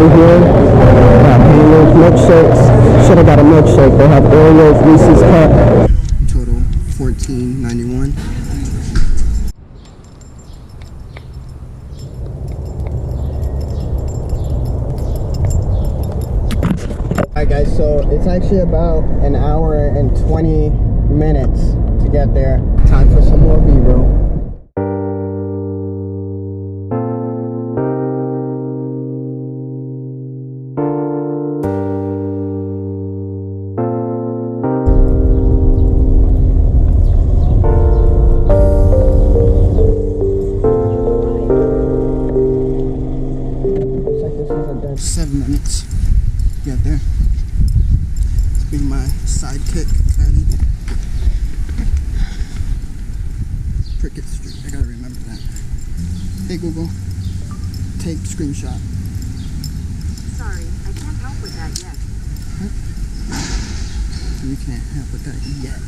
over here. Got Halos, milkshakes. Should have got a milkshake. They have Oreos, Reese's Cup. Total $14.91. Alright guys, so it's actually about an hour and 20 minutes to get there. Time for some more B-roll. Looks like this is a dead 7 minutes to get there. Be my sidekick, Patty. Cricket Street, I gotta remember that. Hey Google, take screenshot. Sorry, I can't help with that yet. Huh? You can't help with that yet.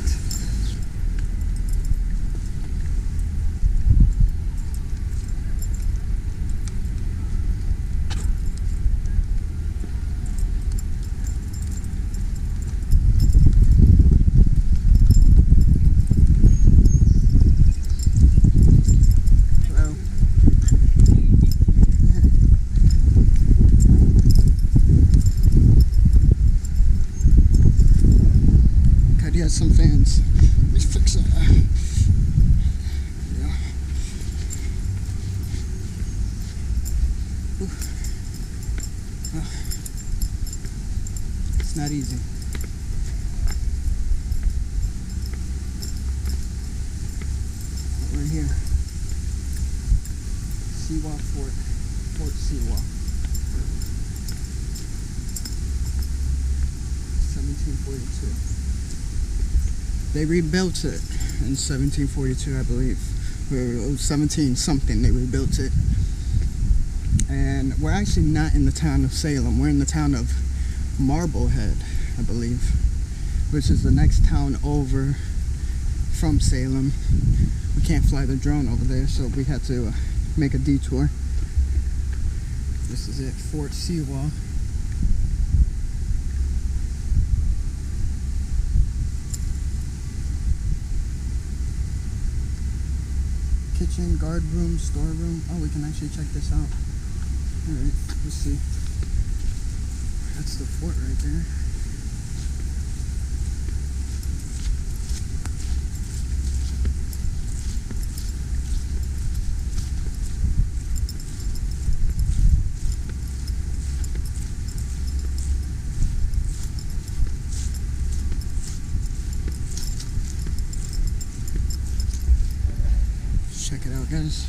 Some fans. Let me fix that. Yeah. It's not easy. But we're here. Sewall Fort Sewall. 1742. They rebuilt it in 1742, I believe. Or 17 something, they rebuilt it. And we're actually not in the town of Salem. We're in the town of Marblehead, I believe, which is the next town over from Salem. We can't fly the drone over there, so we had to make a detour. This is it, Fort Sewall. Kitchen, guard room, storeroom. Oh, we can actually check this out. Alright, let's see. That's the fort right there. Check it out, guys.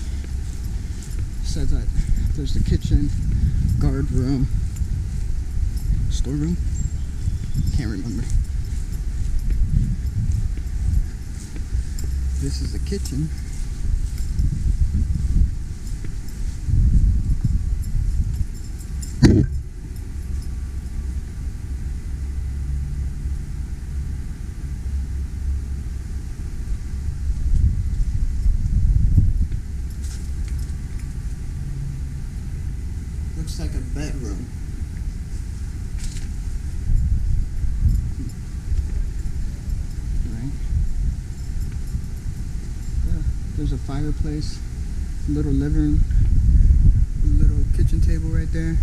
It says that there's the kitchen, guard room, storeroom. Can't remember. This is the kitchen. Looks like a bedroom. Right. Yeah, there's a fireplace, little living, little kitchen table right there.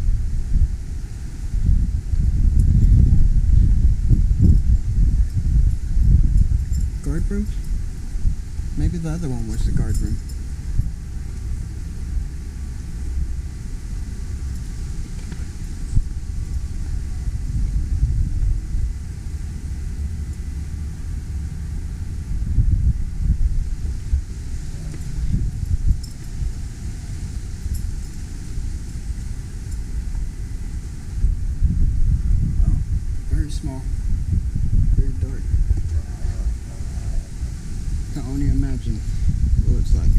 Guard room? Maybe the other one was the guard room. Small, very dark. Can only imagine what it looks like.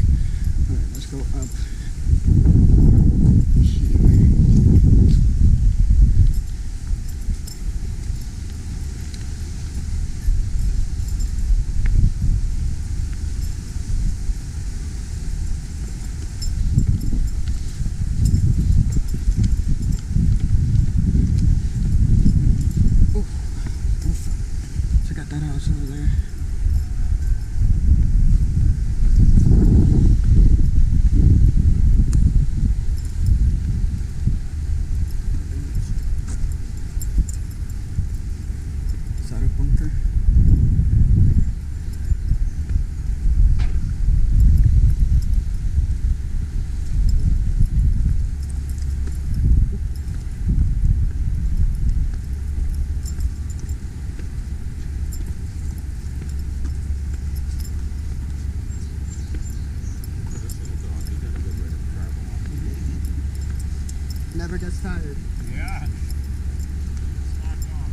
Never gets tired. Yeah. It's locked off.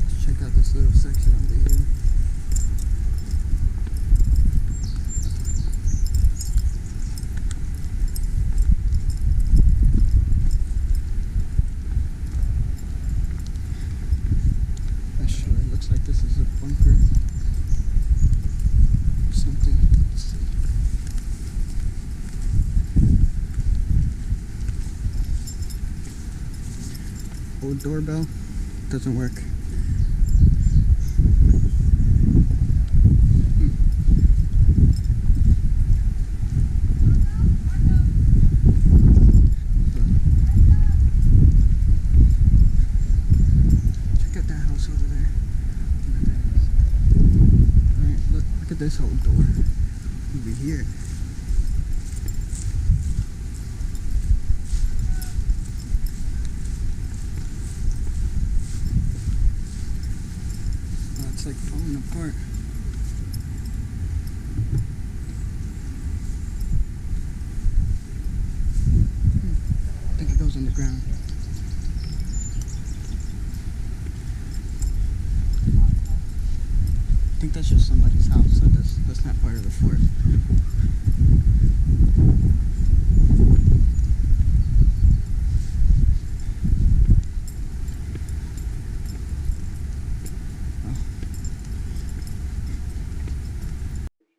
Let's check out this little section over here. It looks like this is a bunker or something. Let's see. Old doorbell doesn't work. This whole door over here. Oh, it's like falling apart. I think it goes underground. I think that's just somebody's house, so that's not part of the fort.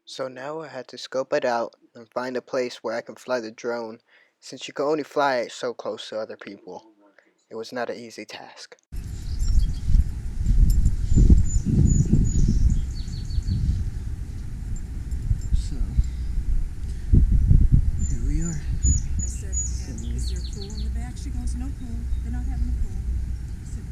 So now I had to scope it out and find a place where I can fly the drone, since you can only fly it so close to other people. It was not an easy task. So, here we are. I said, is there a pool in the back? She goes, no pool. They're not having a pool. I said,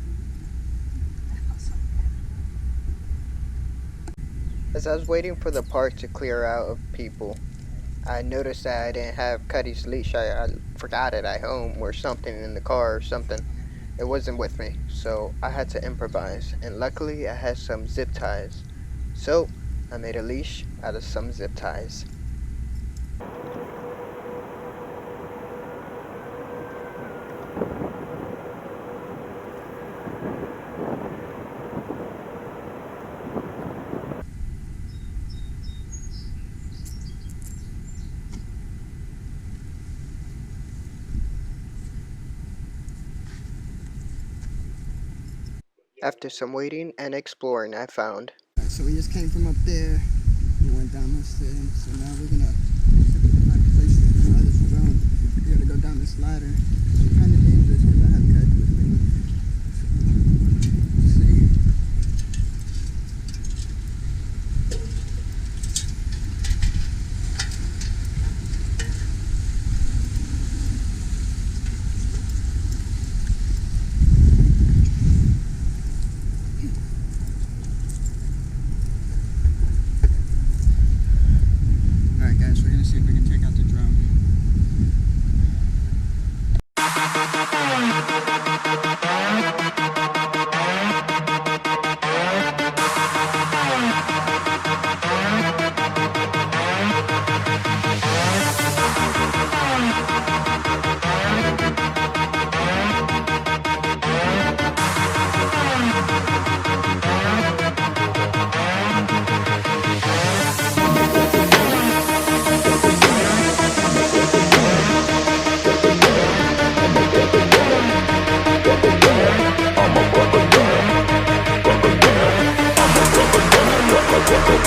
As I was waiting for the park to clear out of people, I noticed that I didn't have Cuddy's leash. I forgot it at home or something in the car or something. It wasn't with me, so I had to improvise, and luckily I had some zip ties. So I made a leash out of some zip ties. After some waiting and exploring, I found. Alright, so we just came from up there. We went down this thing. So now we're gonna find a place to fly this drone. We gotta go down this ladder. It's kind of dangerous because I have Cuddy with me. Let's see. Alright guys, we're gonna see if we can take out the drone.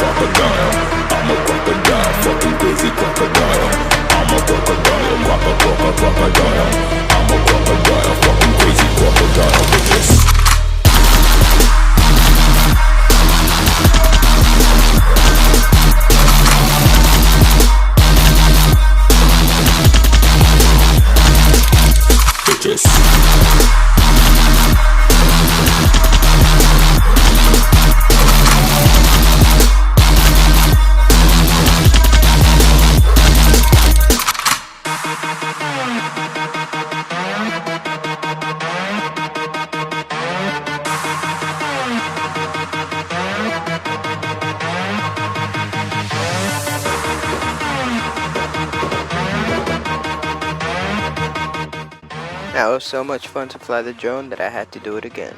Crocodile, I'm a crocodile, fucking crazy crocodile. I'm a crocodile, crocodile. I'm a crocodile, fucking crazy crocodile, bitches. Bitches. That was so much fun to fly the drone that I had to do it again.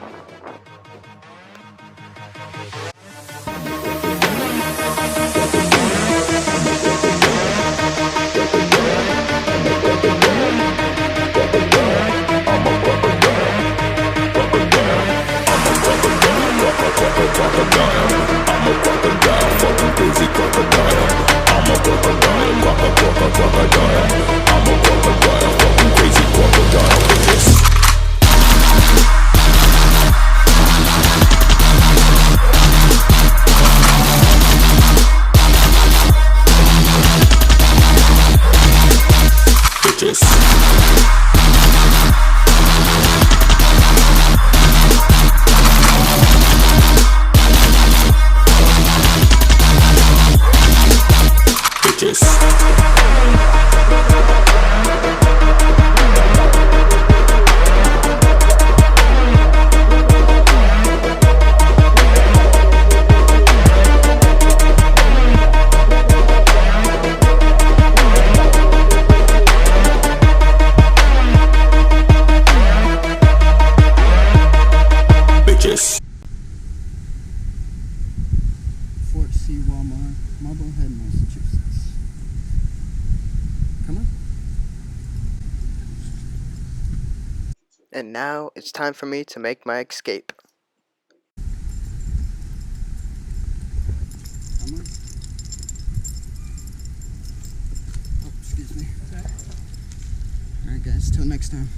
Crocodile, I'm a crocodile, fucking crazy crocodile. I'm a crocodile, crocodile. I'm a crocodile, fucking crazy crocodile. Bitches. Fort Sewall, Marblehead, Massachusetts. Come on. And now it's time for me to make my escape. Come on. Oh, excuse me. Alright guys, till next time.